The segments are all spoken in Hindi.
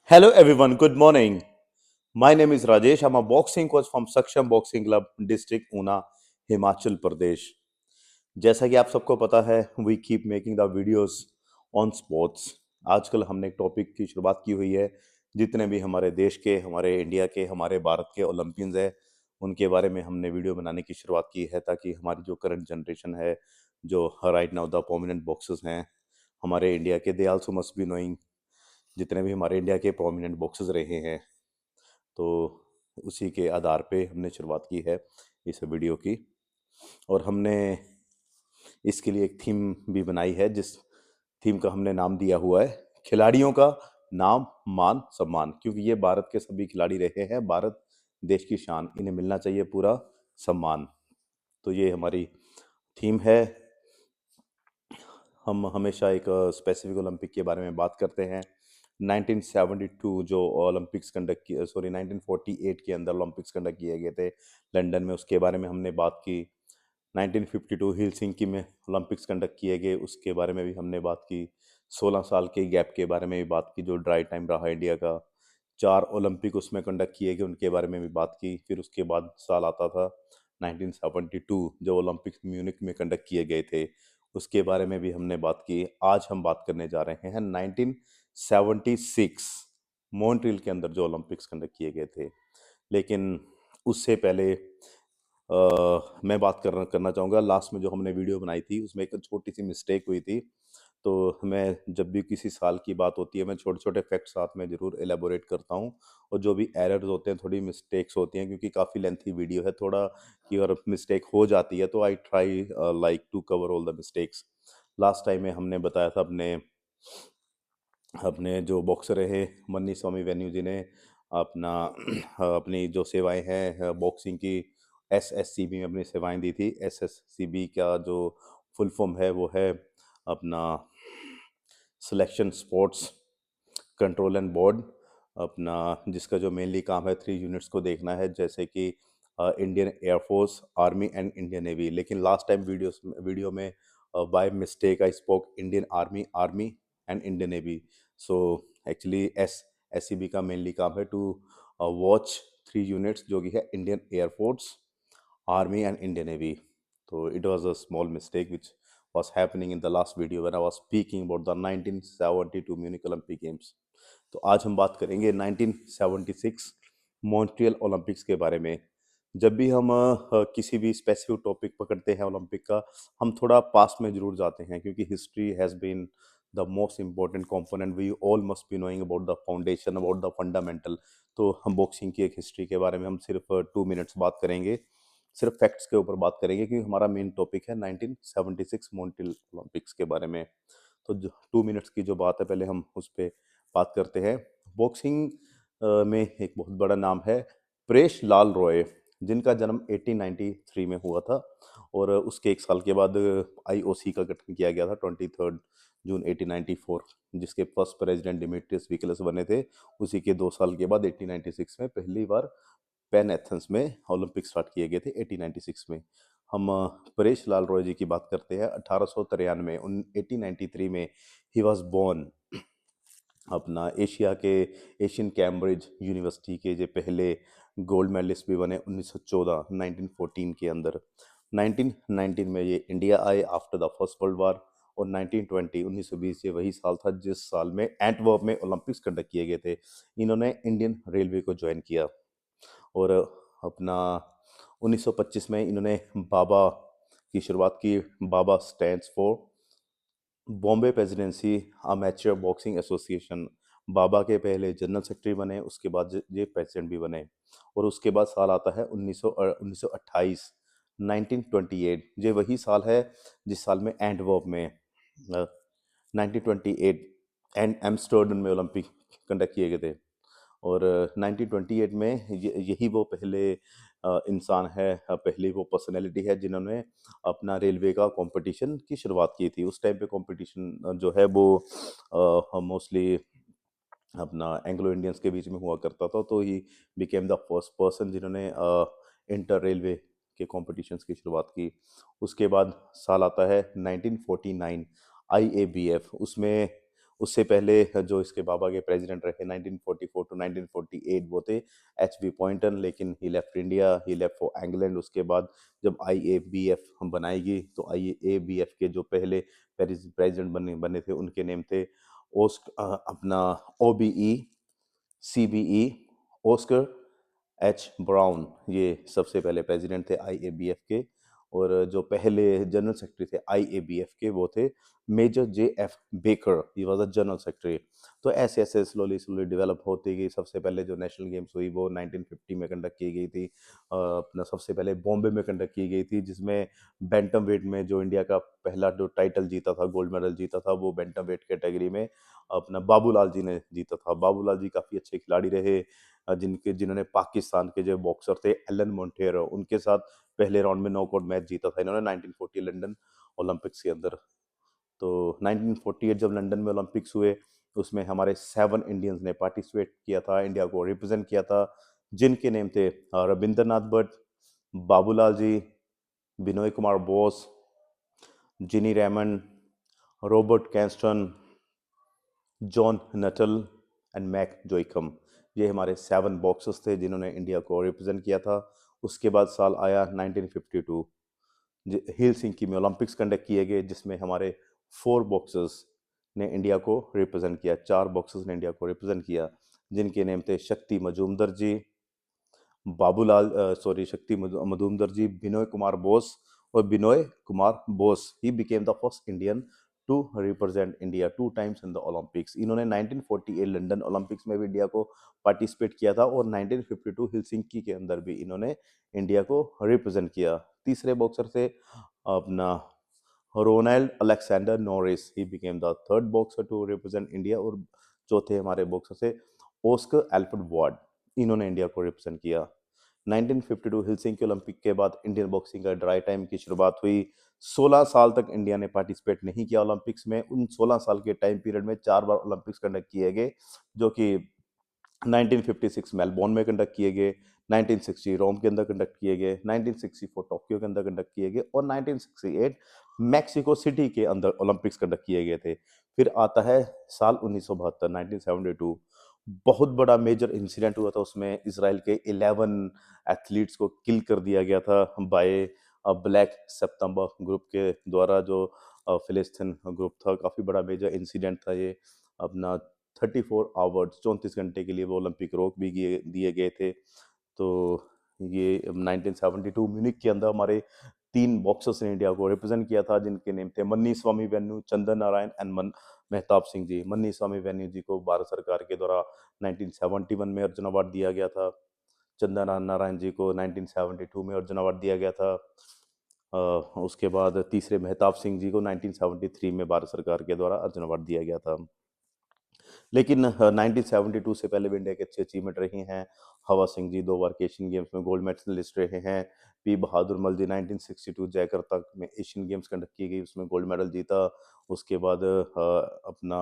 Hello everyone, good morning. My name is Rajesh. I'm a boxing coach from Saksham Boxing Club, District Una, Himachal Pradesh. जैसा कि आप सबको पता है, we keep making the videos on sports. आजकल हमने एक टॉपिक की शुरुआत की हुई है। जितने भी हमारे देश के, हमारे इंडिया के, हमारे भारत के ओलंपियंस हैं, उनके बारे में हमने वीडियो बनाने की शुरुआत की है, ताकि हमारी जो करंट जनरेशन है, जो right now the prominent boxers हैं हमारे इंडिया के, they also must be knowing जितने भी हमारे इंडिया के प्रोमिनेंट बॉक्सर्स रहे हैं। तो उसी के आधार पे हमने शुरुआत की है इस वीडियो की। और हमने इसके लिए एक थीम भी बनाई है, जिस थीम का हमने नाम दिया हुआ है खिलाड़ियों का नाम मान सम्मान, क्योंकि ये भारत के सभी खिलाड़ी रहे हैं, भारत देश की शान, इन्हें मिलना चाहिए पूरा सम्मान। तो ये हमारी थीम है। हम हमेशा एक स्पेसिफिक ओलंपिक के बारे में बात करते हैं। 1972 जो ओलंपिक्स कंडक्ट किए, सॉरी 1948 के अंदर ओलंपिक्स कंडक्ट किए गए थे लंदन में, उसके बारे में हमने बात की। 1952 हेलसिंकी में ओलंपिक्स कंडक्ट किए गए, उसके बारे में भी हमने बात की। 16 साल के गैप के बारे में भी बात की, जो ड्राई टाइम रहा इंडिया का। 4 ओलंपिक उसमें कंडक्ट किए गए, उनके बारे में भी बात की। फिर उसके बाद साल आता था 1972, जो ओलंपिक्स म्यूनिक में कंडक्ट किए गए थे, उसके बारे में भी हमने बात की। आज हम बात करने जा रहे हैं 1976 मॉन्ट्रियल के अंदर जो ओलंपिक्स कंडक्ट किए गए थे। लेकिन उससे पहले मैं बात करना चाहूँगा, लास्ट में जो हमने वीडियो बनाई थी उसमें एक छोटी सी मिस्टेक हुई थी। तो मैं जब भी किसी साल की बात होती है, मैं छोटे छोटे फैक्ट्स साथ में ज़रूर एलेबोरेट करता हूँ। और जो भी एरर्स होते हैं, थोड़ी मिस्टेक्स होती हैं, क्योंकि काफ़ी लेंथी वीडियो है थोड़ा, कि और मिस्टेक हो जाती है, तो I try like to cover all the mistakes. Last time में हमने बताया था अपने अपने जो बॉक्सर रहे मन्नी स्वामी वेन्यू जी ने अपना अपनी जो सेवाएं हैं बॉक्सिंग की, एसएससीबी में अपनी सेवाएं दी थी। एसएससीबी का जो फुल फॉर्म है वो है अपना selection sports control and board, अपना जिसका जो मेनली काम है 3 यूनिट्स को देखना है, जैसे कि Indian air force, army and Indian navy. लेकिन लास्ट टाइम वीडियो में by mistake I spoke Indian army, army and Indian navy. So actually SCB का मेनली काम है टू वॉच 3 यूनिट्स, जो कि है Indian air force, Army and Indian Navy. So it was a small mistake which was happening in the last video when I was speaking about the 1972 Munich Olympic Games. तो आज हम बात करेंगे 1976 मॉन्ट्रियल ओलंपिक्स के बारे में। जब भी हम किसी भी स्पेसिफिक टॉपिक पकड़ते हैं ओलंपिक का, हम थोड़ा पास्ट में जरूर जाते हैं, क्योंकि history has been the most important component. We all must be knowing about the foundation, about the fundamental. तो हम बॉक्सिंग की एक हिस्ट्री के बारे में हम सिर्फ 2 मिनट्स बात करेंगे, सिर्फ फैक्ट्स के ऊपर बात करेंगे, क्योंकि हमारा मेन टॉपिक है 1976 मॉन्ट्रियल ओलंपिक्स के बारे में। तो जो 2 मिनट्स की जो बात है, पहले हम उस पर बात करते हैं। बॉक्सिंग में एक बहुत बड़ा नाम है परेश लाल रॉय, जिनका जन्म 1893 में हुआ था। और उसके एक साल के बाद आईओसी का गठन किया गया था 23 जून 1894, जिसके फर्स्ट प्रेसिडेंट डिमिट्रियस विकलस बने थे। उसी के 2 साल के बाद 1896 में पहली बार पेन एथेंस में ओलंपिक स्टार्ट किए गए थे 1896 में। हम परेश लाल रॉय जी की बात करते हैं। 1893 1893 में ही वॉज बोर्न। अपना एशिया के एशियन कैम्ब्रिज यूनिवर्सिटी के जो पहले गोल्ड मेडलिस्ट भी बने 1914 1914 के अंदर। 1919 में ये इंडिया आए after the first world war. और 1920 1920 ये वही साल था जिस साल में एंटवर्प में ओलंपिक्स कंडक्ट किए गए थे। इन्होंने इंडियन रेलवे को ज्वाइन किया। और अपना 1925 में इन्होंने बाबा की शुरुआत की। BABA stands for Bombay Presidency Amateur Boxing Association. BABA के पहले जनरल सेक्रेटरी बने, उसके बाद ये प्रेसिडेंट भी बने। और उसके बाद साल आता है 1928 1928। ये वही साल है जिस साल में एंटवर्प में 1928 एंड एम्स्टर्डम में ओलंपिक कंडक्ट किए गए थे। और 1928 में यही वो पहले इंसान है, पहली वो पर्सनैलिटी है जिन्होंने अपना रेलवे का कंपटीशन की शुरुआत की थी। उस टाइम पे कंपटीशन जो है वो मोस्टली अपना एंग्लो इंडियंस के बीच में हुआ करता था। तो ही बिकेम द फर्स्ट पर्सन जिन्होंने इंटर रेलवे के कॉम्पिटिशन्स की शुरुआत की। उसके बाद साल आता है 1949 आईएबीएफ। उसमें उससे पहले जो इसके बाबा के प्रेसिडेंट रहे 1944 टू 1948 वो थे एच.बी. पॉइंटन, लेकिन he left India, he left for England. उसके बाद जब आईएबीएफ हम बनाएगी तो आईएबीएफ के जो पहले प्रेसिडेंट बने बने थे उनके नेम थे अपना OBE, CBE, Oscar H brown. ये सबसे पहले प्रेसिडेंट थे आईएबीएफ के। और जो पहले जनरल सेक्रेटरी थे आईएबीएफ के वो थे major J F Baker, he was the general secretary. तो ऐसे ऐसे स्लोली स्लोली डेवलप होती गई। सबसे पहले जो नेशनल गेम्स हुई वो 1950 में कंडक्ट की गई थी, अपना सबसे पहले बॉम्बे में कंडक्ट की गई थी, जिसमें बैंटम वेट में जो इंडिया का पहला जो टाइटल जीता था, गोल्ड मेडल जीता था, वो बैंटम वेट कैटेगरी में अपना बाबूलाल जी ने जीता था। बाबूलाल जी काफ़ी अच्छे खिलाड़ी रहे, जिन्होंने पाकिस्तान के जो बॉक्सर थे एलन मोंटेरो उनके साथ पहले राउंड में नॉकआउट मैच जीता था इन्होंने 1940 लंदन ओलंपिक्स के अंदर। तो 1948 जब लंदन में ओलंपिक्स हुए उसमें हमारे 7 इंडियंस ने पार्टिसिपेट किया था, इंडिया को रिप्रेजेंट किया था, जिनके नेम थे Ravindranath Bhatt, Babulal ji, Binoy Kumar Bose, Ginny Raymond, Robert Caston, John Nuttall and Mac Joachim. ये हमारे 7 बॉक्सर्स थे जिन्होंने इंडिया को रिप्रेजेंट किया था। उसके बाद साल आया 1952, हेलसिंकी में ओलंपिक्स कंडक्ट किए गए, जिसमें हमारे 4 बॉक्सर्स ने इंडिया को रिप्रेजेंट किया, 4 बॉक्सर्स ने इंडिया को रिप्रेजेंट किया, जिनके नेम थे शक्ति मजूमदार जी, शक्ति मजूमदार जी, बिनोय कुमार बोस। और Binoy Kumar Bose he became the first Indian to represent India 2 times in the Olympics. इन्होंने 1948 लंदन ओलंपिक्स में भी इंडिया को पार्टिसिपेट किया था और 1952 हेलसिंकी के अंदर भी इन्होंने इंडिया को रिप्रेजेंट किया। तीसरे बॉक्सर थे अपना Ronald Alexander Norris, he became the third boxer to represent India. और चौथे हमारे बॉक्सर थे ऑस्कर एल्फ्रेड वार्ड, इन्होंने इंडिया को रिप्रेजेंट किया। 1952 हेलसिंकी ओलंपिक के बाद इंडियन बॉक्सिंग का ड्राई टाइम की शुरुआत हुई। 16 साल तक इंडिया ने पार्टिसिपेट नहीं किया ओलंपिक्स में। उन 16 साल के टाइम पीरियड में 4 बार ओलंपिक्स कंडक्ट किए गए, जो कि 1956 मेलबोर्न में कंडक्ट किए गए, 1960 रोम के अंदर कंडक्ट किए गए, 1964 टोक्यो के अंदर कंडक्ट किए गए और 1968 मैक्सिको सिटी के अंदर ओलंपिक्स कंडक्ट किए गए थे। फिर आता है साल 1972, 1972, बहुत बड़ा मेजर इंसिडेंट हुआ था। उसमें इसराइल के 11 एथलीट्स को किल कर दिया गया था बाय ब्लैक सितंबर ग्रुप के द्वारा, जो फिलिस्तीन ग्रुप था। काफ़ी बड़ा मेजर इंसिडेंट था ये। अपना 34 आवर्स 34 घंटे के लिए वो ओलंपिक रोक भी दिए गए थे। तो ये 1972 म्यूनिक के अंदर हमारे 3 बॉक्सर्स ने इंडिया को रिप्रेजेंट किया था, जिनके नेम थे मन्नी स्वामी वेन्यू, चंदन नारायण एंड मेहताब सिंह जी। मन्नी स्वामी वेन्यू जी को भारत सरकार के द्वारा 1971 में अर्जुन अवार्ड दिया गया था। चंदन नारायण जी को 1972 में अर्जुन अवार्ड दिया गया था। उसके बाद तीसरे मेहताब सिंह जी को 1973 में भारत सरकार के द्वारा अर्जुन अवार्ड दिया गया था। लेकिन 1972 से पहले भी इंडिया के अच्छे अचीवमेंट रही हैं। हवा सिंह जी 2 बार के एशियन गेम्स में गोल्ड मेडलिस्ट रहे हैं। पी बहादुर मल जी 1962 जकार्ता में एशियन गेम्स कंडक्ट की गई, उसमें गोल्ड मेडल जीता। उसके बाद अपना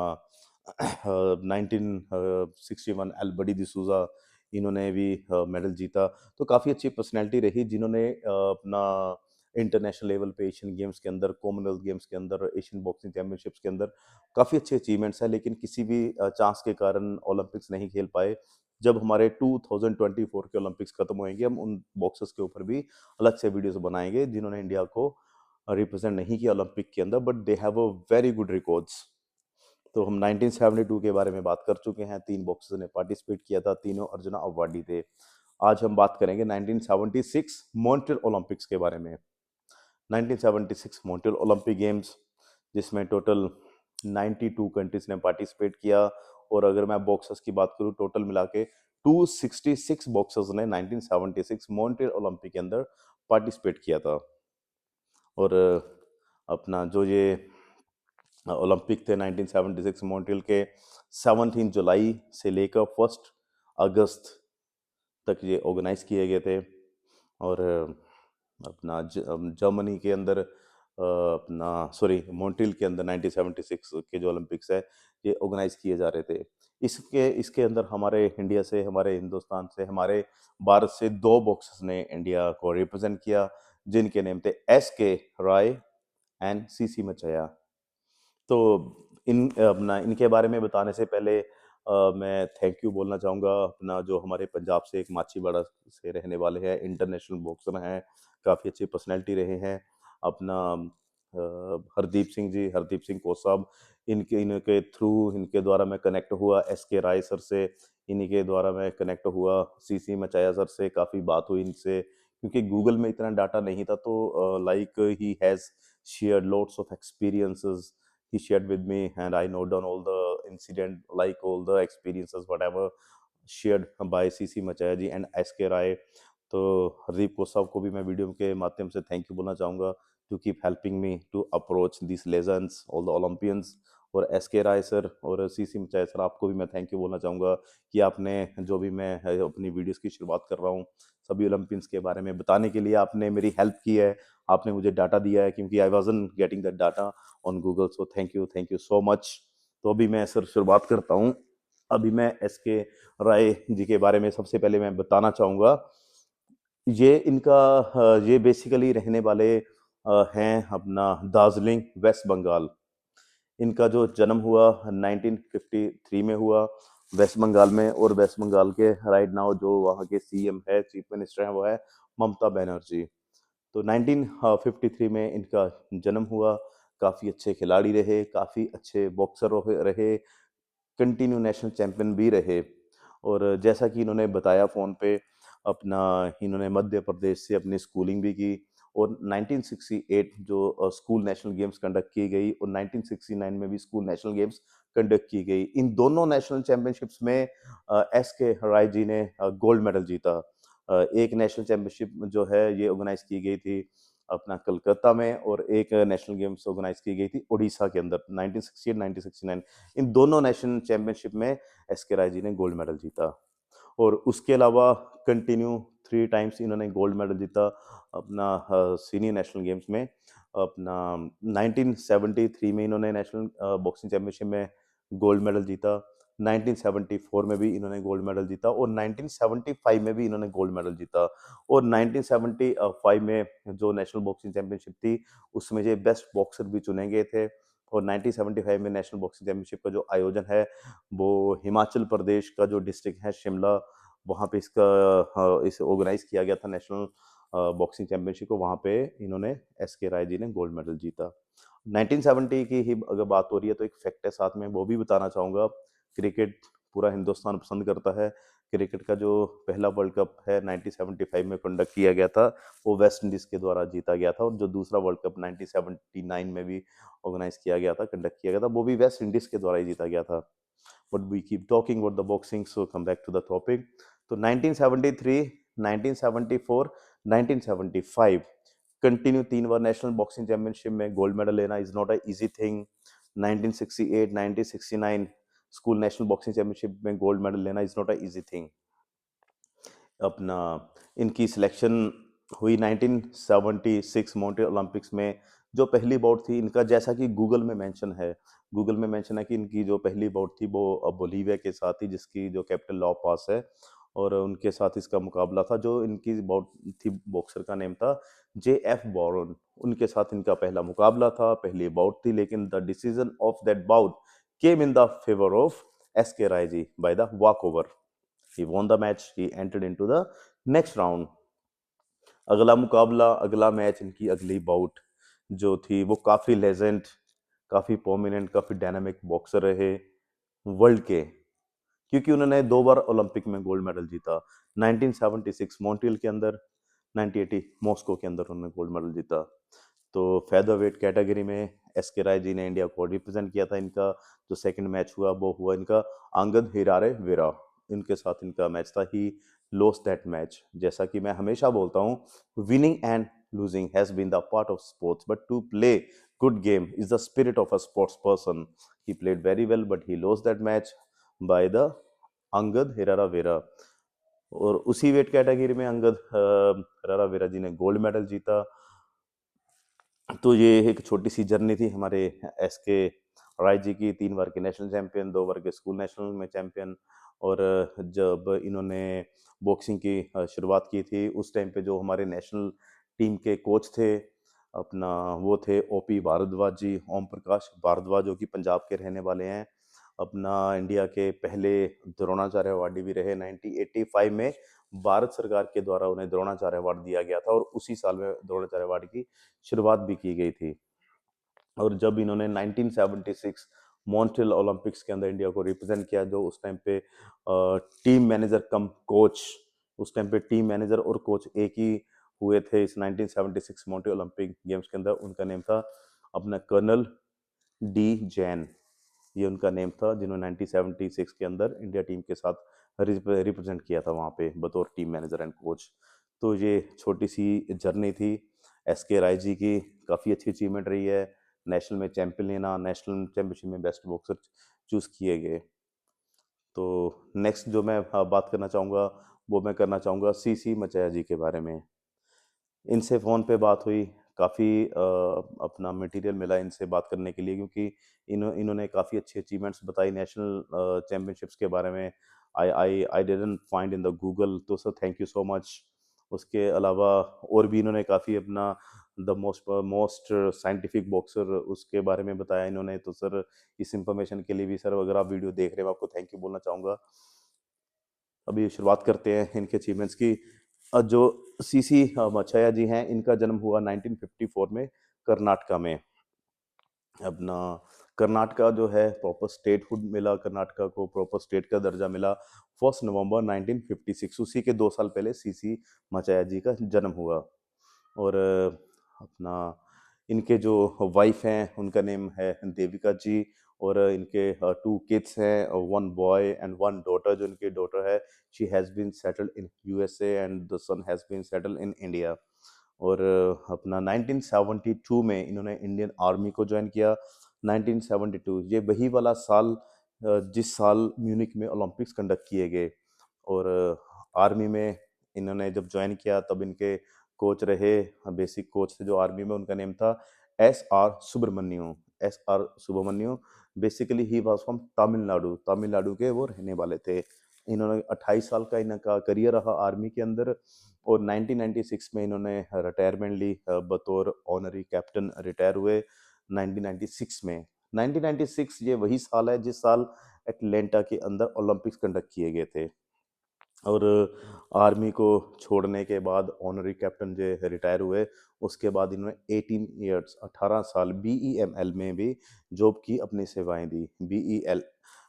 1961 एल्बर्डी डिसूजा, इन्होंने भी मेडल जीता। तो काफ़ी अच्छी पर्सनैलिटी रही जिन्होंने अपना इंटरनेशनल लेवल पे एशियन गेम्स के अंदर, कॉमनवेल्थ गेम्स के अंदर, एशियन बॉक्सिंग चैंपियनशिप्स के अंदर काफ़ी अच्छे अचीवमेंट्स हैं, लेकिन किसी भी चांस के कारण ओलंपिक्स नहीं खेल पाए। जब हमारे 2024 के ओलंपिक्स खत्म होंगे, हम उन बॉक्सर्स के ऊपर भी अलग से वीडियोस बनाएंगे जिन्होंने इंडिया को रिप्रेजेंट नहीं किया ओलंपिक के अंदर, but they have a very good records. तो हम 1972 के बारे में बात कर चुके हैं। 3 बॉक्सर्स ने पार्टिसिपेट किया था, तीनों अर्जुना अवार्डी थे। आज हम बात करेंगे 1976 मॉन्ट्रियल ओलंपिक्स के बारे में। 1976 मॉन्ट्रियल ओलंपिक गेम्स, जिसमें टोटल 92 कंट्रीज ने पार्टिसिपेट किया। और अगर मैं बॉक्सर्स की बात करूं, टोटल मिला के 266 बॉक्सर्स ने 1976 मॉन्ट्रियल ओलंपिक के अंदर पार्टिसिपेट किया था। और अपना जो ये ओलंपिक थे 1976 मॉन्ट्रियल के, 17 जुलाई से लेकर 1 अगस्त तक ये ऑर्गेनाइज किए गए थे। और अपना जर्मनी के अंदर अपना सॉरी मॉन्ट्रियल के अंदर 1976 के जो ओलंपिक्स है ये ऑर्गेनाइज किए जा रहे थे। इसके इसके अंदर हमारे इंडिया से, हमारे हिंदुस्तान से, हमारे भारत से 2 बॉक्सर्स ने इंडिया को रिप्रेजेंट किया, जिनके नेम थे एस के राय एंड सी सी मचैया। तो अपना इनके बारे में बताने से पहले मैं थैंक यू बोलना चाहूँगा अपना जो हमारे पंजाब से एक माछीवाड़ा से रहने वाले हैं, इंटरनेशनल बॉक्सर हैं, काफ़ी अच्छी पर्सनैलिटी रहे हैं। अपना हरदीप सिंह कोच साहब, इनके इनके थ्रू इनके द्वारा मैं कनेक्ट हुआ एसके राय सर से, इन्हीं के द्वारा मैं कनेक्ट हुआ सीसी मचाया सर से, काफ़ी बात हुई इनसे क्योंकि गूगल में इतना डाटा नहीं था तो like he has shared lots of experiences. He shared with me, and I note down all the incident, like all the experiences, whatever shared by CC Machaya ji and SK Rai. तो हरदीप कोच साहब को भी मैं वीडियो के माध्यम से थैंक यू बोलना चाहूँगा to keep helping me to approach this legends all the Olympians. और एसके राय सर और सीसी मचाया सर, आपको भी मैं थैंक यू बोलना चाहूँगा कि आपने जो भी मैं अपनी वीडियोस की शुरुआत कर रहा हूँ सभी ओलंपियंस के बारे में बताने के लिए आपने मेरी हेल्प की है, आपने मुझे डाटा दिया है क्योंकि I wasn't getting that data on Google. So thank you so much. तो अभी मैं सर शुरुआत करता हूँ। अभी मैं एसके राय जी के बारे में सबसे पहले मैं बताना चाहूँगा। ये बेसिकली रहने वाले हैं अपना दार्जिलिंग वेस्ट बंगाल। इनका जो जन्म हुआ 1953 में हुआ वेस्ट बंगाल में, और वेस्ट बंगाल के राइट नाउ जो वहाँ के सीएम है, चीफ मिनिस्टर है, वो है ममता बनर्जी। तो 1953 में इनका जन्म हुआ। काफ़ी अच्छे खिलाड़ी रहे, काफ़ी अच्छे बॉक्सर रहे, कंटिन्यू नेशनल चैंपियन भी रहे। और जैसा कि इन्होंने बताया फ़ोन पे, अपना इन्होंने मध्य प्रदेश से अपनी स्कूलिंग भी की और 1968 जो स्कूल नेशनल गेम्स कंडक्ट की गई और 1969 में भी स्कूल नेशनल गेम्स कंडक्ट की गई। इन दोनों नेशनल चैंपियनशिप्स में एस के राय जी ने गोल्ड मेडल जीता। एक नेशनल चैंपियनशिप जो है ये ऑर्गेनाइज की गई थी अपना कलकत्ता में, और एक नेशनल गेम्स ऑर्गेनाइज की गई थी उड़ीसा के अंदर 1968 1969। इन दोनों नेशनल चैंपियनशिप में एस के राय जी ने गोल्ड मेडल जीता। और उसके अलावा कंटिन्यू 3 टाइम्स इन्होंने गोल्ड मेडल जीता अपना सीनियर नेशनल गेम्स में। अपना 1973 में इन्होंने नेशनल बॉक्सिंग चैंपियनशिप में गोल्ड मेडल जीता। 1974 में भी इन्होंने गोल्ड मेडल जीता और 1975 में भी इन्होंने गोल्ड मेडल जीता। और 1975 में जो नेशनल बॉक्सिंग चैंपियनशिप थी उसमें ये बेस्ट बॉक्सर भी चुने गए थे। और 1975 में नेशनल बॉक्सिंग चैंपियनशिप का जो आयोजन है वो हिमाचल प्रदेश का जो डिस्ट्रिक्ट है शिमला, वहाँ पे इसे ऑर्गेनाइज किया गया था नेशनल बॉक्सिंग चैंपियनशिप को। वहाँ पे इन्होंने एस के राय जी ने गोल्ड मेडल जीता। 1970 की ही अगर बात हो रही है तो एक फैक्ट है साथ में वो भी बताना चाहूँगा। क्रिकेट पूरा हिंदुस्तान पसंद करता है। क्रिकेट का जो पहला वर्ल्ड कप है 1975 में कंडक्ट किया गया था, वो वेस्ट इंडीज़ के द्वारा जीता गया था। और जो दूसरा वर्ल्ड कप 1979 में भी ऑर्गेनाइज किया गया था, कंडक्ट किया गया था, वो भी वेस्ट इंडीज़ के द्वारा ही जीता गया था। But we keep talking about the boxing, so come back to the topic. तो 1973, 1974, 1975 कंटिन्यू 3 बार नेशनल बॉक्सिंग चैंपियनशिप में गोल्ड मेडल लेना is not a easy thing. 1968, 1969 school national boxing championship में गोल्ड मेडल लेना is not a easy thing. अपना इनकी सिलेक्शन हुई 1976 मॉन्ट्रियल ओलंपिक्स में। जो पहली बाउट थी इनका, जैसा कि गूगल में मेंशन है कि इनकी जो पहली बाउट थी वो बोलीविया के साथ थी, जिसकी जो कैपिटल लॉ पास है, और उनके साथ इसका मुकाबला था। जो इनकी बाउट थी, बॉक्सर का नेम था JF बॉरन। उनके साथ इनका पहला मुकाबला था, पहली बाउट थी, लेकिन the decision of that bout came in the favour of SK Rai ji by the walkover. He won the match. He entered into the next round. अगला मुकाबला, अगला मैच, इनकी अगली बाउट जो थी वो काफ़ी लेजेंड, काफ़ी प्रोमिनेंट, काफ़ी डायनामिक बॉक्सर रहे वर्ल्ड के, क्योंकि उन्होंने 2 बार ओलंपिक में गोल्ड मेडल जीता। 1976 मॉन्ट्रियल के अंदर, 1980 मॉस्को के अंदर उन्होंने गोल्ड मेडल जीता। तो फेदर वेट कैटेगरी में एस के राय जी ने इंडिया को रिप्रेजेंट किया था। इनका जो सेकंड मैच हुआ वो हुआ इनका अंगद हिरारे वीरा, इनके साथ इनका मैच था। He lost that match. जैसा कि मैं हमेशा बोलता हूँ, winning and losing has been the part of sports, but to play good game is the spirit of a sports person. He played very well but he lost that match by the अंगद हिरारा वीरा। और उसी वेट कैटेगरी में अंगद हिरारा वीरा जी ने गोल्ड मेडल जीता। तो ये एक छोटी सी जर्नी थी हमारे एस के राय जी की। 3 बार के नेशनल चैंपियन, 2 बार के स्कूल नेशनल में चैंपियन। और जब इन्होंने बॉक्सिंग की शुरुआत की थी, उस टाइम पे जो हमारे नेशनल टीम के कोच थे अपना वो थे ओपी भारद्वाज जी, ओम प्रकाश भारद्वाज जो कि पंजाब के रहने वाले हैं। अपना इंडिया के पहले द्रोणाचार्य अवार्डी भी रहे। 1985 में भारत सरकार के द्वारा उन्हें द्रोणाचार्य अवार्ड दिया गया था और उसी साल में द्रोणाचार्य अवार्ड की शुरुआत भी की गई थी। और जब इन्होंने 1976 मॉन्ट्रियल ओलंपिक्स के अंदर इंडिया को रिप्रेजेंट किया, जो उस टाइम पे टीम मैनेजर कम कोच, उस टाइम पे टीम मैनेजर और कोच एक ही हुए थे इस 1976 मॉन्ट्रियल ओलंपिक गेम्स के अंदर। उनका नेम था अपना कर्नल डी जैन, ये उनका नेम था, जिन्होंने 1976 के अंदर इंडिया टीम के साथ रिप्रेजेंट किया था वहाँ पे बतौर टीम मैनेजर एंड कोच। तो ये छोटी सी जर्नी थी एस के राय जी की। काफ़ी अच्छी अचीवमेंट रही है, नेशनल में चैंपियन लेना, नेशनल चैंपियनशिप में बेस्ट बॉक्सर चूज़ किए गए। तो नेक्स्ट जो मैं बात करना चाहूँगा, वो मैं करना चाहूँगा सीसी मचैया जी के बारे में। इनसे फ़ोन पे बात हुई, काफ़ी अपना मटेरियल मिला इनसे बात करने के लिए, क्योंकि इन्होंने काफ़ी अच्छी अचीवमेंट्स बताई नेशनल चैम्पियनशिप्स के बारे में। I didn't find in the Google, तो sir thank you so much. उसके अलावा और भी इन्होंने काफ़ी अपना the most most scientific boxer उसके बारे में बताया इन्होंने। तो सर इस इंफॉर्मेशन के लिए भी सर, अगर आप वीडियो देख रहे हैं, मैं आपको थैंक यू बोलना चाहूँगा। अभी शुरुआत करते हैं इनके अचीवमेंट्स की। जो सीसी मचैया जी हैं, इनका जन्म हुआ 1954 में कर्नाटका में। अपना कर्नाटका जो है प्रॉपर स्टेटहुड मिला, कर्नाटका को प्रॉपर स्टेट का दर्जा मिला 1 नवंबर 1956। उसी के 2 साल पहले सीसी मचैया जी का जन्म हुआ। और अपना इनके जो वाइफ हैं, उनका नेम है देविका जी। और इनके 2 किड्स हैं, 1 बॉय एंड 1 डॉटर। जो इनकी डॉटर है, she has been settled in USA and the son has been settled in India. और अपना 1972 में इन्होंने इंडियन आर्मी को ज्वाइन किया। 1972 ये वही वाला साल जिस साल म्यूनिक में ओलंपिक्स कंडक्ट किए गए। और आर्मी में इन्होंने जब ज्वाइन किया, तब इनके कोच रहे, बेसिक कोच थे जो आर्मी में, उनका नेम था S R Subramaniam. S R Subramaniam basically he was from Tamil Nadu, Tamil Nadu के वो रहने वाले थे। इन्होंने 28 साल का इनका करियर रहा आर्मी के अंदर। और 1996 में इन्होंने रिटायरमेंट ली, बतौर ऑनरी कैप्टन रिटायर हुए 1996 में। 1996 ये वही साल है जिस साल एटलांटा के अंदर ओलंपिक्स कंडक्ट किए गए थे। और आर्मी को छोड़ने के बाद ऑनरी कैप्टन जो रिटायर हुए, उसके बाद इन्होंने 18 ईयर्स 18 साल बीईएमएल में भी जॉब की, अपनी सेवाएं दी।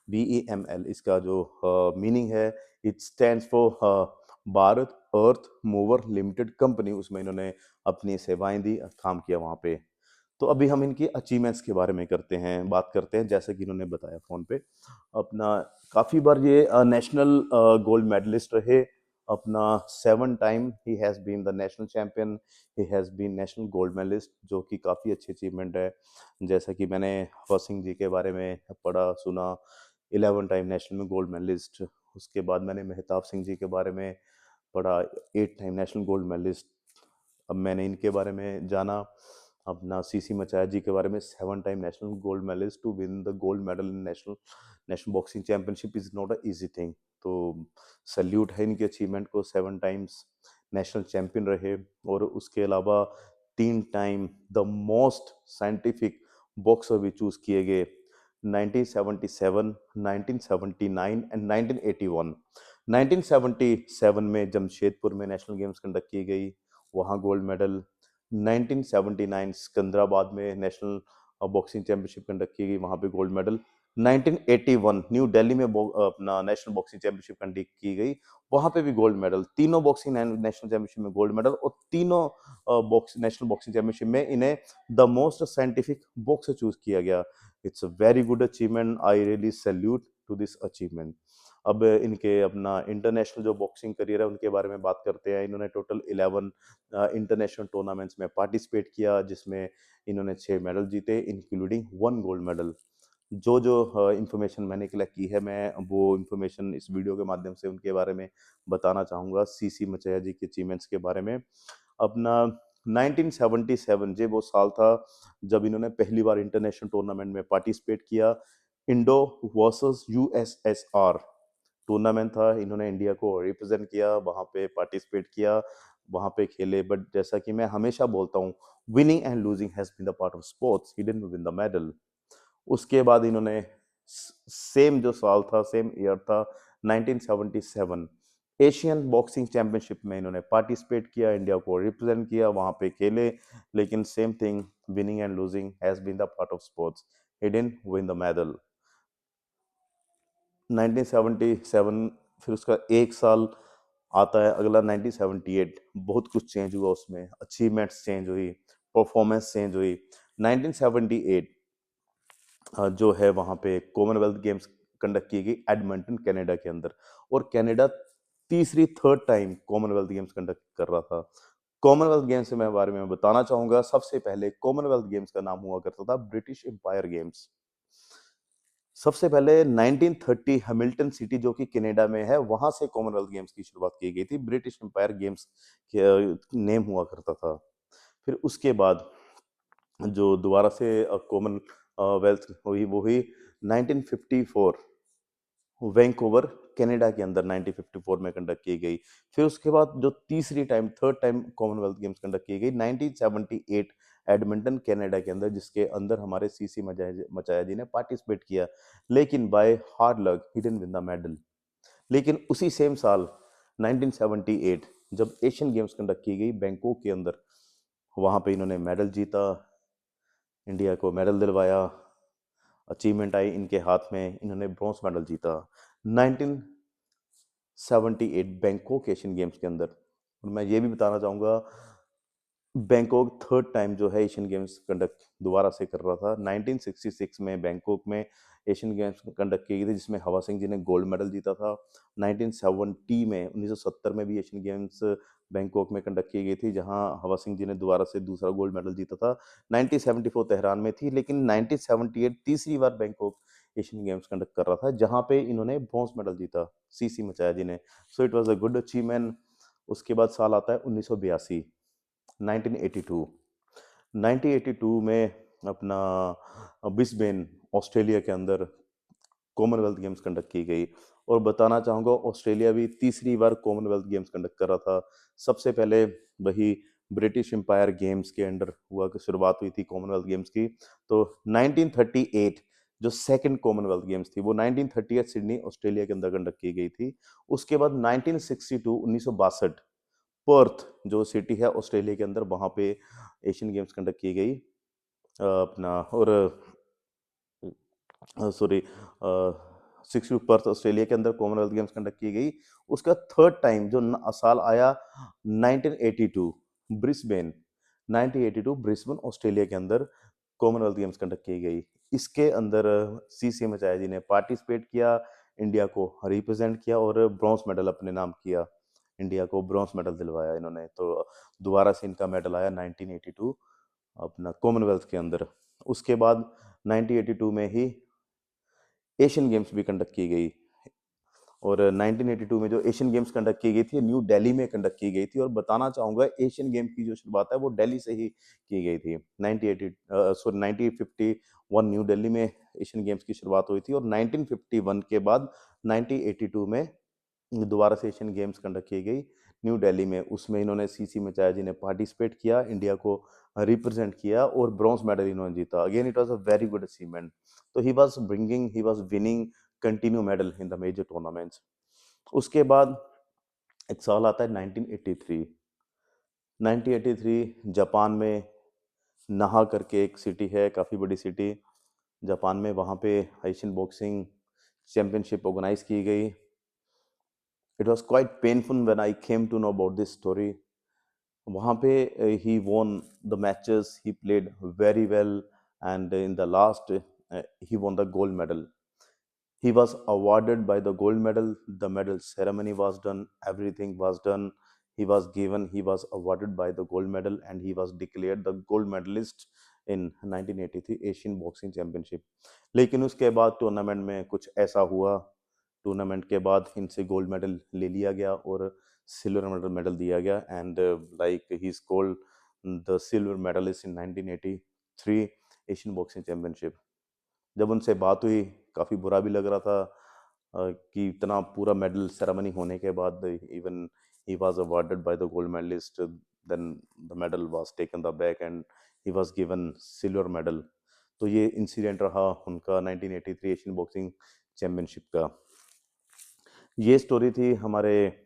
बीईएमएल इसका जो मीनिंग है, it stands for Bharat earth mover limited company. उसमें इन्होंने अपनी सेवाएं दी, काम किया वहाँ पे। तो अभी हम इनकी अचीवमेंट्स के बारे में करते हैं, बात करते हैं। जैसे कि इन्होंने बताया फ़ोन पे, अपना काफ़ी बार ये नेशनल गोल्ड मेडलिस्ट रहे। अपना 7 time he has been the national champion, he has been national gold medallist, जो कि काफ़ी अच्छी अचीवमेंट है। जैसा कि मैंने हर सिंह जी के बारे में पढ़ा सुना, 11 टाइम नेशनल में गोल्ड मेडलिस्ट। उसके बाद मैंने मेहताब सिंह जी के बारे में पढ़ा, 8 टाइम नेशनल गोल्ड मेडलिस्ट। अब मैंने इनके बारे में जाना, अपना सीसी मचाया जी के बारे में, 7 time national gold medallist. To win the gold medal in national national boxing championship is not a easy thing. तो सल्यूट है इनके अचीवमेंट को, 7 टाइम्स नेशनल चैंपियन रहे। और उसके अलावा 3 time the most scientific boxer भी चूज किए गए, 1977, 1979 एंड 1981। 1977 में जमशेदपुर में नेशनल गेम्स कंडक्ट की गई, वहाँ गोल्ड मेडल। 1979 सिकंदराबाद में नेशनल बॉक्सिंग चैंपियनशिप कंडक्ट की गई, वहाँ पे गोल्ड मेडल। 1981 न्यू दिल्ली में अपना नेशनल बॉक्सिंग चैंपियनशिप कंडक्ट की गई, वहाँ पे भी गोल्ड मेडल। तीनों बॉक्सिंग नेशनल चैंपियनशिप में गोल्ड मेडल, और तीनों बॉक्स नेशनल बॉक्सिंग चैंपियनशिप में इन्हें the most scientific boxer choose किया गया। It's a very good achievement, I really salute to this achievement. अब इनके अपना इंटरनेशनल जो बॉक्सिंग करियर है, उनके बारे में बात करते हैं। इन्होंने टोटल 11 इंटरनेशनल टूर्नामेंट्स में पार्टिसिपेट किया, जिसमें इन्होंने 6 मेडल जीते, इंक्लूडिंग 1 गोल्ड मेडल। जो इंफॉर्मेशन मैंने कलेक्ट की है, मैं वो इंफॉर्मेशन इस वीडियो के माध्यम से उनके बारे में बताना चाहूँगा, सीसी मचैया जी के अचीवमेंट्स के बारे में। अपना 1977 ये वो साल था जब इन्होंने पहली बार इंटरनेशनल टूर्नामेंट में पार्टिसिपेट किया। इंडो वर्सेस यूएसएसआर टूर्नामेंट था, इन्होंने इंडिया को रिप्रेजेंट किया, वहाँ पे पार्टिसिपेट किया। वहाँ पे खेले, बट जैसा कि मैं हमेशा बोलता हूँ, winning and losing has been the part of sports, he didn't win the medal. उसके बाद इन्होंने सेम जो साल था, सेम ईयर था, 1977 एशियन बॉक्सिंग चैंपियनशिप में इन्होंने पार्टिसिपेट किया, इंडिया को रिप्रेजेंट किया, वहाँ पे खेले, लेकिन same thing, winning and losing has been the part of sports, he didn't win the medal. 1977 फिर उसका एक साल आता है अगला 1978, बहुत कुछ चेंज हुआ उसमें, अचीवमेंट्स चेंज हुई, परफॉर्मेंस चेंज हुई। 1978 जो है वहाँ पे कॉमनवेल्थ गेम्स कंडक्ट की गई एडमंटन कनाडा के अंदर, और कनाडा तीसरी third time Commonwealth games conduct कर रहा था। कॉमनवेल्थ गेम्स के मैं बारे में बताना चाहूंगा, सबसे पहले कॉमनवेल्थ गेम्स का नाम हुआ करता था ब्रिटिश एम्पायर गेम्स। सबसे पहले 1930 हैमिल्टन सिटी जो कि कनाडा में है, वहां से कॉमनवेल्थ गेम्स की शुरुआत की गई थी, ब्रिटिश एम्पायर गेम्स के नेम हुआ करता था। फिर उसके बाद जो दोबारा से कॉमन वेल्थ हुई वो हुई 1954 वैंकूवर कनाडा के अंदर 1954 में कंडक्ट की गई। फिर उसके बाद जो तीसरी time third time Commonwealth games conduct की गई 1978 एडमिंटन कनाडा के अंदर, जिसके अंदर हमारे सीसी मचाया जी ने पार्टिसिपेट किया, लेकिन by hard luck he didn't win the medal. लेकिन उसी सेम साल 1978 जब एशियन गेम्स कंडक्ट की गई बैंकॉक के अंदर, वहां पे इन्होंने मेडल जीता, इंडिया को मेडल दिलवाया, अचीवमेंट आई इनके हाथ में, इन्होंने ब्रॉन्ज मेडल जीता 1978 बैंकॉक एशियन गेम्स के अंदर। और मैं ये भी बताना चाहूँगा, बैंकॉक थर्ड टाइम जो है एशियन गेम्स कंडक्ट दोबारा से कर रहा था। 1966 में बैंकॉक में एशियन गेम्स कंडक्ट की गई थी, जिसमें हवा सिंह जी ने गोल्ड मेडल जीता था। 1970 में 1970 में भी एशियन गेम्स बैंकॉक में कंडक्ट की गई थी, जहां हवा सिंह जी ने दोबारा से दूसरा गोल्ड मेडल जीता था। 1974 तेहरान में थी, लेकिन 1978 तीसरी बार बैंकॉक एशियन गेम्स कंडक्ट कर रहा था, जहां पे इन्होंने ब्रॉन्ज मेडल जीता, सीसी मचाया जी ने। So it was a good achievement. उसके बाद साल आता है 1982, 1982। 1982 में अपना ब्रिस्बेन ऑस्ट्रेलिया के अंदर कॉमनवेल्थ गेम्स कंडक्ट की गई, और बताना चाहूँगा ऑस्ट्रेलिया भी तीसरी बार कॉमनवेल्थ गेम्स कंडक्ट कर रहा था। सबसे पहले वही ब्रिटिश एम्पायर गेम्स के अंडर हुआ कि शुरुआत हुई थी कॉमनवेल्थ गेम्स की। तो 1938 जो सेकंड कॉमनवेल्थ गेम्स थी वो 1938 सिडनी ऑस्ट्रेलिया के अंदर कंडक्ट की गई थी। उसके बाद 1962 1962 पर्थ जो सिटी है ऑस्ट्रेलिया के अंदर, वहाँ पे एशियन गेम्स कंडक्ट की गई। अपना और सॉरी 62 पर्थ ऑस्ट्रेलिया के अंदर कॉमनवेल्थ गेम्स कंडक्ट की गई। उसका थर्ड टाइम जो साल आया 1982 ब्रिस्बेन, 1982 ब्रिस्बेन ऑस्ट्रेलिया के अंदर कॉमनवेल्थ गेम्स कंडक्ट की गई। इसके अंदर सीसी मचाया जी ने पार्टिसिपेट किया, इंडिया को रिप्रेजेंट किया और ब्रॉन्ज मेडल अपने नाम किया, इंडिया को ब्रॉन्ज मेडल दिलवाया इन्होंने। तो दोबारा से इनका मेडल आया 1982 अपना कॉमनवेल्थ के अंदर। उसके बाद 1982 में ही एशियन गेम्स भी कंडक्ट की गई, और 1982 में जो एशियन गेम्स कंडक्ट की गई थी न्यू दिल्ली में कंडक्ट की गई थी। और बताना चाहूँगा एशियन गेम की जो शुरुआत है वो दिल्ली से ही की गई थी। 1980 सॉरी 1951 न्यू दिल्ली में एशियन गेम्स की शुरुआत हुई थी, और 1951 के बाद 1982 में दोबारा से एशियन गेम्स कंडक्ट की गई न्यू दिल्ली में। उसमें इन्होंने सीसी मचाया जी ने पार्टिसिपेट किया, इंडिया को रिप्रेजेंट किया और ब्रॉन्ज मेडल इन्होंने जीता। Again it was a very good achievement. तो he was winning continue medal in the major tournaments. उसके बाद एक साल आता है 1983। 1983 जापान में नाहा करके एक सिटी है, काफ़ी बड़ी सिटी जापान में, वहाँ पे एशियन बॉक्सिंग चैंपियनशिप ऑर्गेनाइज की गई। It was quite painful when I came to know about this story. वहाँ पे he won the matches, he played very well, and in the last he won the gold medal. He was awarded by the gold medal. The medal ceremony was done, everything was done. He was awarded by the gold medal, and he was declared the gold medalist in 1983 Asian boxing championship. लेकिन उसके बाद टूर्नामेंट में कुछ ऐसा हुआ, टूर्नामेंट के बाद इनसे गोल्ड मेडल ले लिया गया और सिल्वर मेडल मेडल दिया गया, and like he is called the silver medallist in 1983 Asian boxing championship. जब उनसे बात हुई काफ़ी बुरा भी लग रहा था, कि इतना पूरा मेडल सेरेमनी होने के बाद even he was awarded by the gold medallist, then the medal was taken the back and he was given silver medal. तो ये इंसिडेंट रहा उनका 1983 एशियन बॉक्सिंग चैंपियनशिप का। ये स्टोरी थी हमारे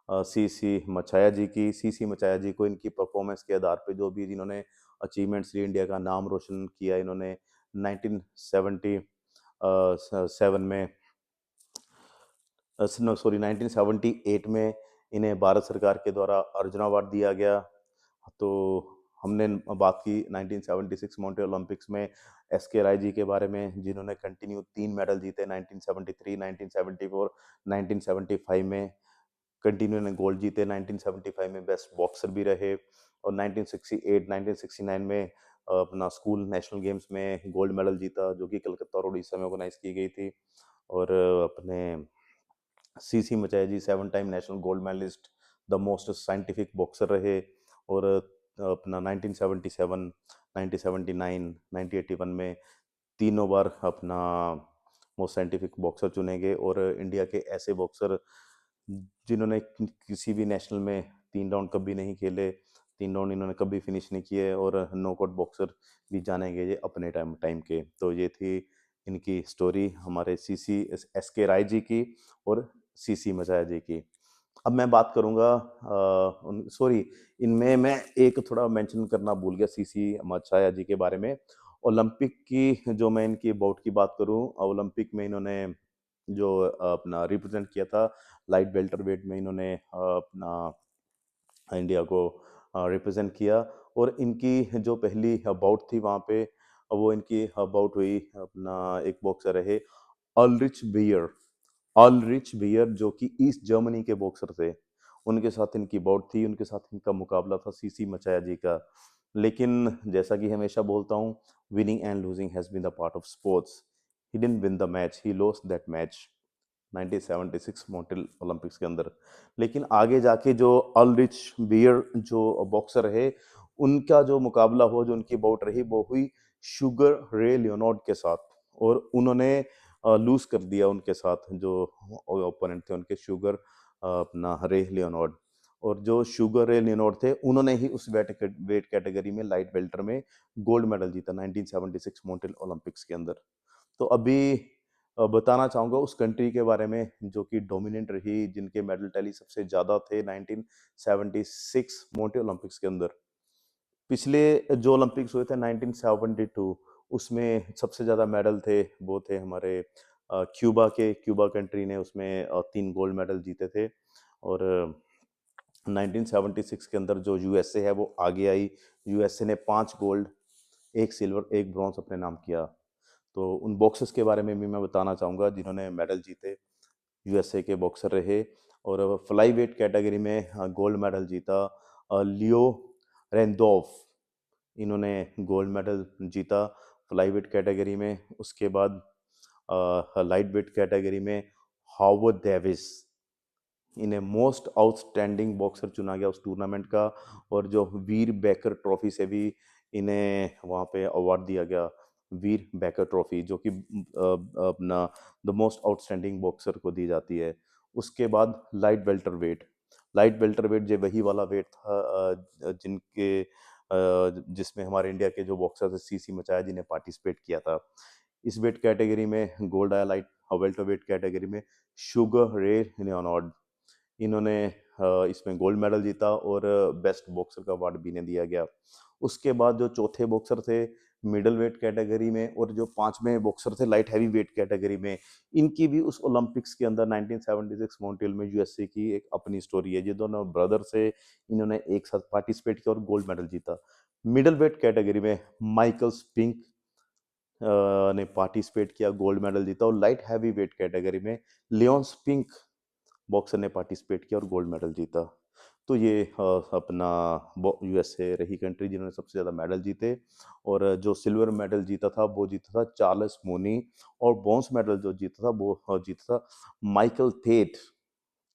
सी सी मचाया जी की। सी सी मचाया जी को इनकी परफॉर्मेंस के आधार पे जो भी जिन्होंने अचीवमेंट्स लिए, इंडिया का नाम रोशन किया इन्होंने 1977 में, नो सॉरी 1978 में इन्हें भारत सरकार के द्वारा अर्जुन अवार्ड दिया गया। तो हमने बात की 1976 मॉन्ट्रियल ओलंपिक्स में एस के राय जी के बारे में, जिन्होंने कंटिन्यू 3 मेडल जीते 1973, 1974, 1975 में। कंटिन्यू ने गोल्ड जीते, 1975 में बेस्ट बॉक्सर भी रहे और 1968 1969 में अपना स्कूल नेशनल गेम्स में गोल्ड मेडल जीता, जो कि कलकत्ता और उड़ीसा में ऑर्गेनाइज की गई थी। और अपने सी सी मचाया जी 7 time national gold medallist, the most scientific boxer रहे। और अपना 1977, 1979, 1981 में तीनों बार अपना मोस्ट साइंटिफिक बॉक्सर चुने गए। और इंडिया के ऐसे बॉक्सर जिन्होंने किसी भी नेशनल में 3 राउंड कभी नहीं खेले, 3 राउंड इन्होंने कभी फिनिश नहीं किए, और नॉकआउट बॉक्सर भी जाने गए ये अपने टाइम टाइम के। तो ये थी इनकी स्टोरी हमारे सी सी एस के राय जी की और सी सी मचाया जी की। अब मैं बात करूंगा, सॉरी, इनमें मैं एक थोड़ा मेंशन करना भूल गया सी सी मचाया जी के बारे में। ओलंपिक की जो मैं इनकी बाउट की बात करूं, ओलंपिक में इन्होंने जो अपना रिप्रेजेंट किया था लाइट बेल्टर वेट में, इन्होंने अपना इंडिया को रिप्रेजेंट किया। और इनकी जो पहली बाउट थी वहाँ पे, वो इनकी बाउट हुई अपना एक बॉक्सर रहे अल्रिच बियर। अल्रिच बियर जो कि ईस्ट जर्मनी के बॉक्सर थे, उनके साथ इनकी बाउट थी, उनके साथ इनका मुकाबला था सीसी मचाया जी का। लेकिन जैसा कि हमेशा बोलता हूँ, winning and losing has been the part of sports. He didn't win the match, he lost that match 1976 Montreal Olympics के अंदर। लेकिन आगे जाके जो अल्रिच बियर जो बॉक्सर रहे, उनका जो मुकाबला हुआ, जो उनकी बाउट रही, वो हुई शुगर रे लियोनार्ड के साथ। और उन्होंने लूज कर दिया उनके साथ, जो ओपोनेंट थे उनके, शुगर अपना रे लियोनार्ड। और जो शुगर रे लियोनार्ड थे, उन्होंने ही उस वेट कैटेगरी में लाइट वेल्टर में गोल्ड मेडल जीता 1976 मॉन्ट्रियल ओलंपिक्स के अंदर। तो अभी बताना चाहूँगा उस कंट्री के बारे में जो कि डोमिनेंट रही, जिनके मेडल टैली सबसे ज़्यादा थे 1976 मॉन्ट्रियल ओलंपिक्स के अंदर। पिछले जो ओलंपिक्स हुए थे 1972, उसमें सबसे ज़्यादा मेडल थे, वो थे हमारे क्यूबा के। क्यूबा कंट्री ने उसमें 3 गोल्ड मेडल जीते थे। और 1976 के अंदर जो यूएसए है वो आगे आई। यूएसए ने 5 गोल्ड, 1 सिल्वर, 1 ब्रॉन्ज अपने नाम किया। तो उन बॉक्सर्स के बारे में भी मैं बताना चाहूँगा जिन्होंने मेडल जीते, यूएसए के बॉक्सर रहे। और फ्लाई वेट कैटेगरी में गोल्ड मेडल जीता लियो रेंदोव, इन्होंने गोल्ड मेडल जीता फ्लाई वेट कैटेगरी में। उसके बाद लाइट वेट कैटेगरी में हावर्ड डेविस, इन्हें मोस्ट आउटस्टैंडिंग बॉक्सर चुना गया उस टूर्नामेंट का। और जो वीर बेकर ट्रॉफी से भी इन्हें वहाँ पे अवार्ड दिया गया, वीर बेकर ट्रॉफी, जो कि अपना द मोस्ट आउटस्टैंडिंग बॉक्सर को दी जाती है। उसके बाद light welterweight. Light welterweight जो वही वाला वेट था जिसमें हमारे इंडिया के जो बॉक्सर थे सी सी मचाया जी ने पार्टिसिपेट किया था। इस वेट कैटेगरी में गोल्ड आया लाइट वेल्टर वेट कैटेगरी में शुगर रे लियोनार्ड, इन्होंने इसमें गोल्ड मेडल जीता और बेस्ट बॉक्सर का अवार्ड भी इन्हें दिया गया। उसके बाद जो चौथे बॉक्सर थे मिडल वेट कैटेगरी में, और जो पांचवें बॉक्सर थे लाइट हैवी वेट कैटेगरी में, इनकी भी उस ओलंपिक्स के अंदर 1976 मॉन्ट्रियल में यूएसए की एक अपनी स्टोरी है। ये दोनों ब्रदर से इन्होंने एक साथ पार्टिसिपेट किया और गोल्ड मेडल जीता। मिडल वेट कैटेगरी में माइकल स्पिंक ने पार्टिसिपेट किया, गोल्ड मेडल जीता। और लाइट हैवी वेट कैटेगरी में लियोन स्पिंक बॉक्सर ने पार्टिसिपेट किया और गोल्ड मेडल जीता। तो ये अपना यूएसए रही कंट्री जिन्होंने सबसे ज़्यादा मेडल जीते। और जो सिल्वर मेडल जीता था वो जीता था चार्ल्स मोनी। और ब्रॉन्ज मेडल जो जीता था वो जीता था माइकल थेट।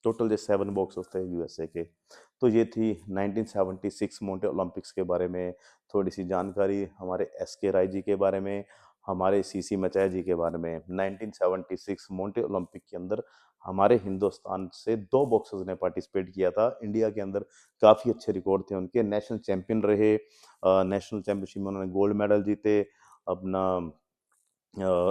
टोटल जो 7 बॉक्सर्स थे यूएसए के। तो ये थी 1976 मोंटे ओलंपिक्स के बारे में थोड़ी सी जानकारी, हमारे एस के राय जी के बारे में, हमारे सीसी मचाया जी के बारे में। 1976 मोंटे ओलंपिक के अंदर हमारे हिंदुस्तान से 2 बॉक्सर्स ने पार्टिसिपेट किया था। इंडिया के अंदर काफ़ी अच्छे रिकॉर्ड थे उनके, नेशनल चैंपियन रहे। नेशनल चैंपियनशिप में उन्होंने गोल्ड मेडल जीते। अपना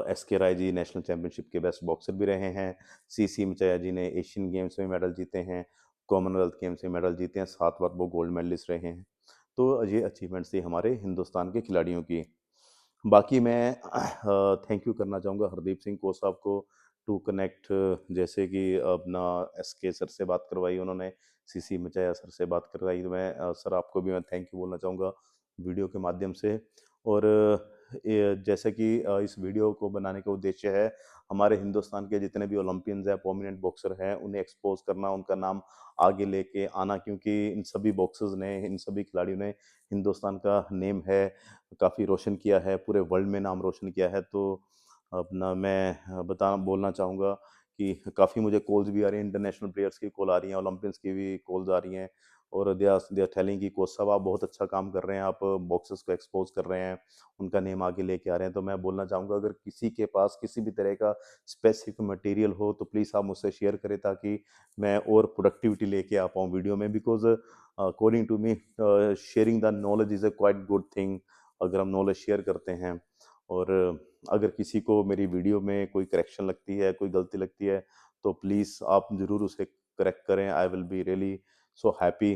SK Rai ji national championship के बेस्ट बॉक्सर भी रहे हैं। सीसी मचैया जी ने एशियन गेम्स में मेडल जीते हैं, कॉमनवेल्थ गेम्स में मेडल जीते हैं, 7 बार वो गोल्ड मेडलिस्ट रहे हैं। तो ये अचीवमेंट्स थी हमारे हिंदुस्तान के खिलाड़ियों की। बाकी मैं थैंक यू करना चाहूँगा हरदीप सिंह कोच साहब को, टू कनेक्ट, जैसे कि अपना एसके सर से बात करवाई उन्होंने, सीसी मचैया सर से बात करवाई, तो मैं सर आपको भी मैं थैंक यू बोलना चाहूँगा वीडियो के माध्यम से। और जैसे कि इस वीडियो को बनाने का उद्देश्य है हमारे हिंदुस्तान के जितने भी ओलंपियंस हैं, प्रोमिनेंट बॉक्सर हैं, उन्हें एक्सपोज करना, उनका नाम आगे लेके आना, क्योंकि इन सभी बॉक्सर्स ने, इन सभी खिलाड़ियों ने हिंदुस्तान का नेम है काफ़ी रोशन किया है, पूरे वर्ल्ड में नाम रोशन किया है। तो अपना मैं बता बोलना चाहूँगा कि काफ़ी मुझे कॉल्स भी आ रही हैं, इंटरनेशनल प्लेयर्स की कॉल आ रही हैं, ओलंपियंस की भी कॉल्स आ रही हैं, और दे आर टेलिंग कि कोच साहब आप बहुत अच्छा काम कर रहे हैं, आप बॉक्सर्स को एक्सपोज कर रहे हैं, उनका नेम आगे लेके आ रहे हैं। तो मैं बोलना चाहूँगा अगर किसी के पास किसी भी तरह का स्पेसिफिक मटेरियल हो तो प्लीज़ आप मुझसे शेयर करें, ताकि मैं और प्रोडक्टिविटी लेके आ पाऊँ वीडियो में। Because according to me sharing the knowledge is a quite good thing. अगर हम नॉलेज शेयर करते हैं, और अगर किसी को मेरी वीडियो में कोई करेक्शन लगती है, कोई गलती लगती है, तो प्लीज़ आप ज़रूर उसे करेक्ट करें। I will be really so happy.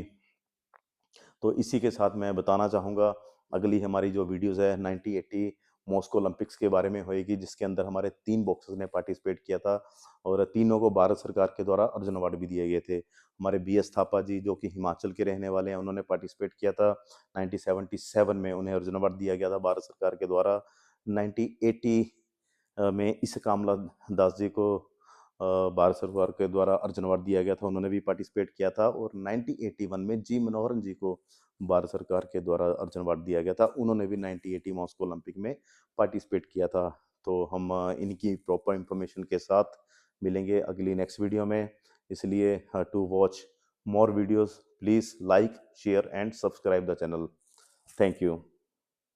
तो इसी के साथ मैं बताना चाहूँगा अगली हमारी जो वीडियोज़ है 1980 मॉस्को ओलंपिक्स के बारे में होएगी, जिसके अंदर हमारे 3 बॉक्सर्स ने पार्टिसिपेट किया था, और तीनों को भारत सरकार के द्वारा अर्जुन अवार्ड भी दिए गए थे। हमारे बीएस थापा जी जो कि हिमाचल के रहने वाले हैं, उन्होंने पार्टिसिपेट किया था। 1977 में उन्हें अर्जुन अवार्ड दिया गया था भारत सरकार के द्वारा। 1980 में ईसा कामला दास जी को भारत सरकार के द्वारा अर्जुन अवार्ड दिया गया था, उन्होंने भी पार्टिसिपेट किया था। और 1981 में जी मनोहरन जी को भारत सरकार के द्वारा अर्जुन अवार्ड दिया गया था, उन्होंने भी 1980 मॉस्को ओलंपिक में पार्टिसिपेट किया था। तो हम इनकी प्रॉपर इंफॉर्मेशन के साथ मिलेंगे अगली नेक्स्ट वीडियो में। इसलिए to watch more videos please like share and subscribe the channel. Thank you.